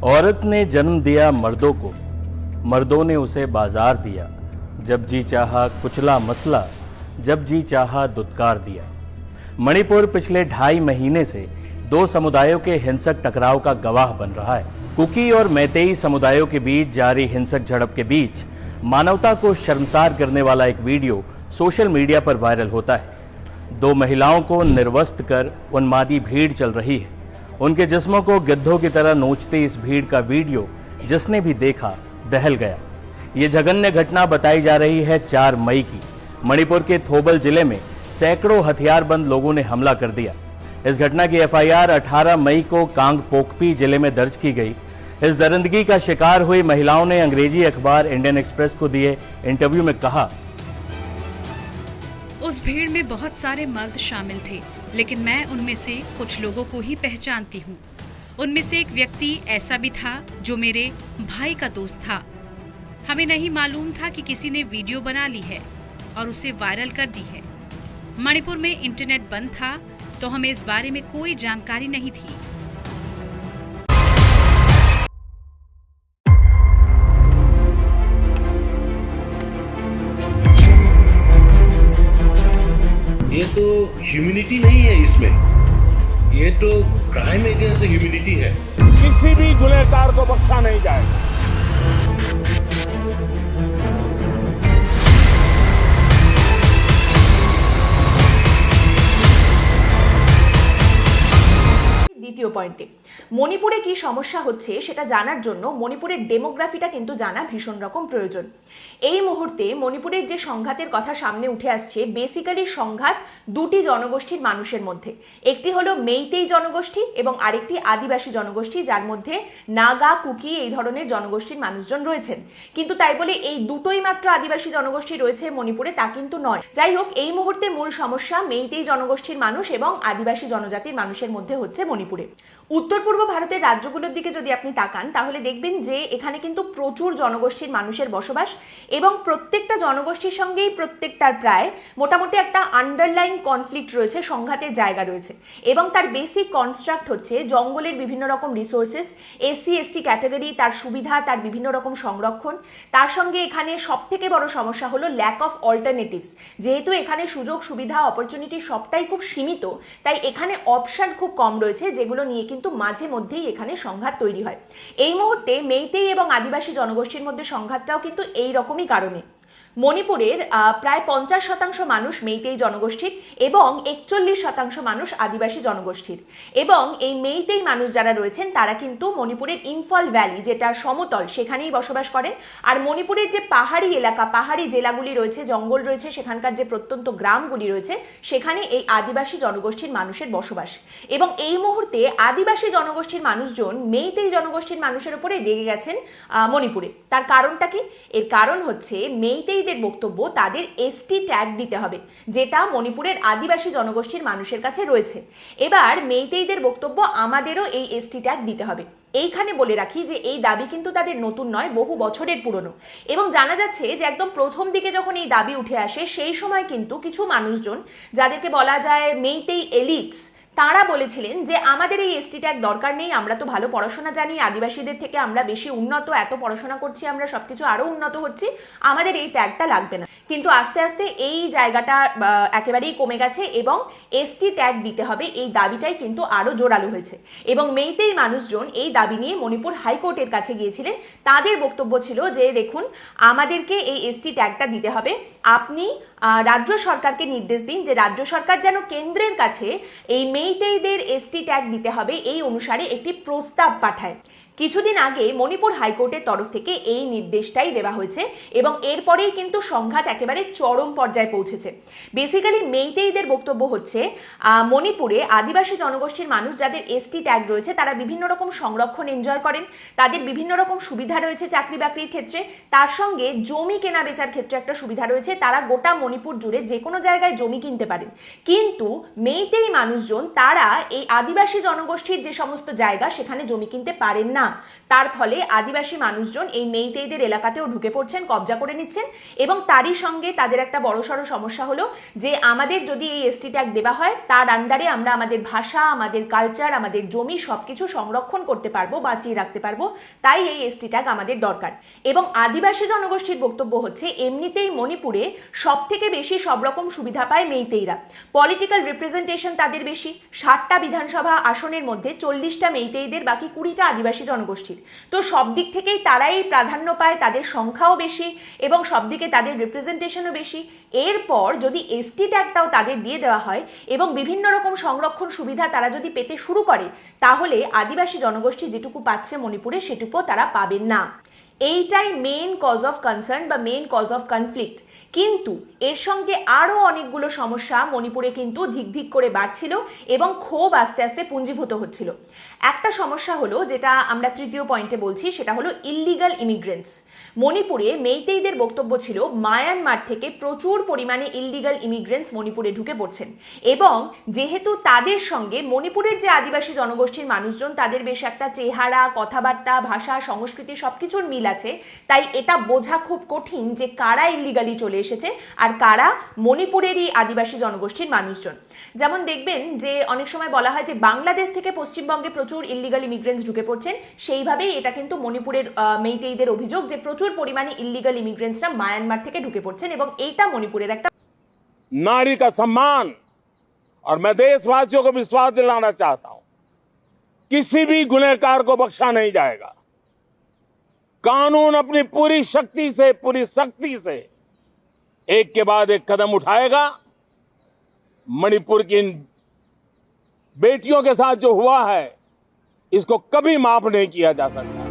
औरत ने जन्म दिया मर्दों को, मर्दों ने उसे बाजार दिया। जब जी चाहा कुचला मसला, जब जी चाहा दुत्कार दिया। मणिपुर पिछले 2.5 महीने से दो समुदायों के हिंसक टकराव का गवाह बन रहा है। कुकी और मैतेई समुदायों के बीच जारी हिंसक झड़प के बीच मानवता को शर्मसार करने वाला एक वीडियो सोशल मीडिया पर वायरल होता है। 2 महिलाओं को निर्वस्त्र कर उन्मादी भीड़ चल रही है। उनके जिस्मों को गिद्धों की तरह नोचती इस भीड़ का वीडियो जिसने भी देखा दहल गया। ये जघन्य घटना बताई जा रही है 4 मई की। मणिपुर के थोबल जिले में सैकड़ों हथियारबंद लोगों ने हमला कर दिया। इस घटना की एफआईआर 18 मई को कांगपोकपी जिले में दर्ज की गई। इस दरिंदगी का शिकार हुई महिलाओं ने अंग्रेजी अखबार इंडियन एक्सप्रेस को दिए इंटरव्यू में कहा, उस भीड़ में बहुत सारे मर्द शामिल थे, लेकिन मैं उनमें से कुछ लोगों को ही पहचानती हूँ। उनमें से एक व्यक्ति ऐसा भी था जो मेरे भाई का दोस्त था। हमें नहीं मालूम था कि किसी ने वीडियो बना ली है और उसे वायरल कर दी है। मणिपुर में इंटरनेट बंद था तो हमें इस बारे में कोई जानकारी नहीं थी। ये तो ह्यूमैनिटी नहीं है, इसमें ये तो क्राइम अगेंस्ट ह्यूमैनिटी है। किसी भी गुनहगार को बख्शा नहीं जाएगा। দ্বিতীয় পয়েন্টে মণিপুরে কি সমস্যা হচ্ছে সেটা জানার জন্য মণিপুরের ডেমোগ্রাফিটা কিন্তু জানা ভীষণ রকম প্রয়োজন। এই মুহূর্তে মণিপুরের যে সংঘাতের কথা সামনে উঠে আসছে, বেসিক্যালি সংঘাত দুটি জনগোষ্ঠীর মানুষের মধ্যে। একটি হলো মেইতেই জনগোষ্ঠী এবং আরেকটি আদিবাসী জনগোষ্ঠী, যার মধ্যে নাগা, কুকি এই ধরনের জনগোষ্ঠীর মানুষজন রয়েছেন। কিন্তু তাই বলে এই দুটোই মাত্র আদিবাসী জনগোষ্ঠী রয়েছে মণিপুরে তা কিন্তু নয়। যাই হোক, এই মুহূর্তে মূল সমস্যা মেইতেই জনগোষ্ঠীর মানুষ এবং আদিবাসী জনজাতির মানুষের মধ্যে হচ্ছে মণিপুরে। উত্তর পূর্ব ভারতের রাজ্যগুলোর দিকে যদি আপনি তাকান তাহলে দেখবেন যে এখানে কিন্তু প্রচুর জনগোষ্ঠীর মানুষের বসবাস এবং প্রত্যেকটা জনগোষ্ঠীর সঙ্গেই প্রত্যেকটার প্রায় মোটামুটি একটা আন্ডারলাইন কনফ্লিক্ট রয়েছে, সংঘাতের জায়গা রয়েছে এবং তার বেসিক কনস্ট্রাক্ট হচ্ছে জঙ্গলের বিভিন্ন রকম রিসোর্সেস, এসসি এসটি ক্যাটাগরি, তার সুবিধা, তার বিভিন্ন রকম সংরক্ষণ। তার সঙ্গে এখানে সব থেকে বড় সমস্যা হলো ল্যাক অফ অল্টারনেটিভস। যেহেতু এখানে সুযোগ সুবিধা অপরচুনিটি সবটাই খুব সীমিত, তাই এখানে অপশন খুব কম রয়েছে, যেগুলো নিয়ে কিন্তু মাঝে মধ্যেই এখানে সংঘাত তৈরি হয়। এই মুহূর্তে মেইতেই এবং আদিবাসী জনগোষ্ঠীর মধ্যে সংঘাতটাও কিন্তু এই রকমই কারণে। মণিপুরের প্রায় 50% মানুষ মেইতেই জনগোষ্ঠীর এবং 41% মানুষ আদিবাসী জনগোষ্ঠীর। এবং এই মেইতেই মানুষ যারা রয়েছেন তারা কিন্তু মণিপুরের ইম্ফল ভ্যালি, যেটা সমতল, সেখানেই বসবাস করেন। আর মণিপুরের যে পাহাড়ি এলাকা, পাহাড়ি জেলাগুলি রয়েছে, জঙ্গল রয়েছে, সেখানকার যে প্রত্যন্ত গ্রামগুলি রয়েছে, সেখানে এই আদিবাসী জনগোষ্ঠীর মানুষের বসবাস। এবং এই মুহূর্তে আদিবাসী জনগোষ্ঠীর মানুষজন মেইতেই জনগোষ্ঠীর মানুষের উপরে রেগে গেছেন মণিপুরে। তার কারণটা কি? এর কারণ হচ্ছে মেইতেই বক্তব্য তাদের এসটি ট্যাগ দিতে হবে, যেটা মণিপুরের আদিবাসী জনগোষ্ঠীর মানুষের কাছে রয়েছে। এবার মেইতেইদের বক্তব্য আমাদেরও এই এসটি ট্যাগ দিতে হবে। এইখানে বলে রাখি যে এই দাবি কিন্তু তাদের নতুন নয়, বহু বছরের পুরনো। এবং জানা যাচ্ছে যে একদম প্রথম দিকে যখন এই দাবি উঠে আসে সেই সময় কিন্তু কিছু মানুষজন, যাদেরকে বলা যায় মেইতেই এলিটস, তারা বলেছিলেন যে আমাদের এই এসটি ট্যাগ দরকার নেই, আমরা তো ভালো পড়াশোনা জানি, আদিবাসীদের থেকে আমরা বেশি উন্নত, এত পড়াশোনা করছি, আমরা সবকিছু আরো উন্নত হচ্ছি, আমাদের এই ট্যাগটা লাগবে না। কিন্তু আস্তে আস্তে এই জায়গাটা একেবারেই কমে গেছে এবং এসটি ট্যাগ দিতে হবে এই দাবিটাই কিন্তু আরো জোরালো হয়েছে। এবং মেইতেই মানুষজন এই দাবি নিয়ে মণিপুর হাইকোর্টের কাছে গিয়েছিলেন। তাদের বক্তব্য ছিল যে দেখুন, আমাদেরকে এই এসটি ট্যাগটা দিতে হবে, আপনি রাজ্য সরকারকে নির্দেশ দিন যে রাজ্য সরকার যেন কেন্দ্রের কাছে এই মেইতেইদের এসটি ট্যাগ দিতে হবে এই অনুসারে একটি প্রস্তাব পাঠায়। কিছুদিন আগে মণিপুর হাইকোর্টের তরফ থেকে এই নির্দেশটাই দেওয়া হয়েছে এবং এরপরেই কিন্তু সংঘাত একেবারে চরম পর্যায়ে পৌঁছেছে। বেসিক্যালি মেইতেইদের বক্তব্য হচ্ছে মণিপুরে আদিবাসী জনগোষ্ঠীর মানুষ যাদের এসটি ট্যাগ রয়েছে তারা বিভিন্ন রকম সংরক্ষণ এনজয় করেন, তাদের বিভিন্ন রকম সুবিধা রয়েছে চাকরি বাকরির ক্ষেত্রে, তার সঙ্গে জমি কেনা বেচার ক্ষেত্রে একটা সুবিধা রয়েছে, তারা গোটা মণিপুর জুড়ে যে কোনো জায়গায় জমি কিনতে পারেন। কিন্তু মেইতেই মানুষজন তারা এই আদিবাসী জনগোষ্ঠীর যে সমস্ত জায়গা সেখানে জমি কিনতে পারেন না। তার ফলে আদিবাসী মানুষজন এই মেইতেইদের এলাকাতেও ঢুকে পড়ছেন, কবজা করে নিচ্ছেন এবং তারই সঙ্গে তাদের একটা বড়সড় সমস্যা হলো যে আমাদের যদি এই এসটি ট্যাগ দেওয়া হয় তার আন্ডারে আমরা আমাদের ভাষা, আমাদের কালচার, আমাদের জমি সবকিছু সংরক্ষণ করতে পারবো, বাঁচিয়ে রাখতে পারবো, তাই এই এসটি ট্যাগ আমাদের দরকার। এবং আদিবাসী জনগোষ্ঠীর বক্তব্য হচ্ছে এমনিতেই মণিপুরে সব থেকে বেশি সব রকম সুবিধা পায় মেইতেইরা। পলিটিক্যাল রিপ্রেজেন্টেশন তাদের বেশি, 60টা বিধানসভা আসনের মধ্যে 40টা মেইতেইদের, বাকি 20টা আদিবাসী জনগোষ্ঠীর। তো সব দিক থেকেই তারাই প্রাধান্য পায়, তাদের সংখ্যাও বেশি এবং সব দিকে তাদের রিপ্রেজেন্টেশনও বেশি। এরপর যদি এসটি ট্যাগটাও তাদের দিয়ে দেওয়া হয় এবং বিভিন্ন রকম সংরক্ষণ সুবিধা তারা যদি পেতে শুরু করে, তাহলে আদিবাসী জনগোষ্ঠী যেটুকু পাচ্ছে মণিপুরে সেটুকুও তারা পাবেন না। এইটাই মেইন কজ অফ কনসার্ন বা মেইন কজ অফ কনফ্লিক্ট। কিন্তু এর সঙ্গে আরও অনেকগুলো সমস্যা মণিপুরে কিন্তু ধিক ধিক করে বাড়ছিল এবং ক্ষোভ আস্তে আস্তে পুঞ্জীভূত হচ্ছিল। একটা সমস্যা হলো, যেটা আমরা তৃতীয় পয়েন্টে বলছি, সেটা হলো ইল্লিগাল ইমিগ্রেন্টস। মণিপুরে মেইতেইদের বক্তব্য ছিল মায়ানমার থেকে প্রচুর পরিমাণে ইল্লিগাল ইমিগ্রেন্টস মণিপুরে ঢুকে পড়ছেন এবং যেহেতু তাদের সঙ্গে মণিপুরের যে আদিবাসী জনগোষ্ঠীর মানুষজন তাদের বেশ একটা চেহারা, কথাবার্তা, ভাষা, সংস্কৃতি সবকিছুর মিল আছে, তাই এটা বোঝা খুব কঠিন যে কারা ইল্লিগালি চলে এসেছে আর কারা মণিপুরেরই আদিবাসী জনগোষ্ঠীর মানুষজন। যেমন দেখবেন যে অনেক সময় বলা হয় যে বাংলাদেশ থেকে পশ্চিমবঙ্গে প্রচুর ইল্লিগাল ইমিগ্রেন্টস ঢুকে পড়ছেন, সেইভাবেই এটা কিন্তু মণিপুরের মেইতেইদের অভিযোগ যে প্রচুর পরিমাণে ইল্লিগাল ইমিগ্রেন্টসরা মায়ানমার থেকে ঢুকে পড়ছেন এবং এইটা মণিপুরের একটা नारी का सम्मान। और मैं देशवासियों को विश्वास दिलाना चाहता हूं, किसी भी गुनहगार को बख्शा नहीं जाएगा। कानून अपनी पूरी शक्ति से, पूरी सख्ती से एक के बाद एक कदम उठाएगा। मणिपुर की इन बेटियों के साथ जो हुआ है इसको कभी माफ नहीं किया जा सकता।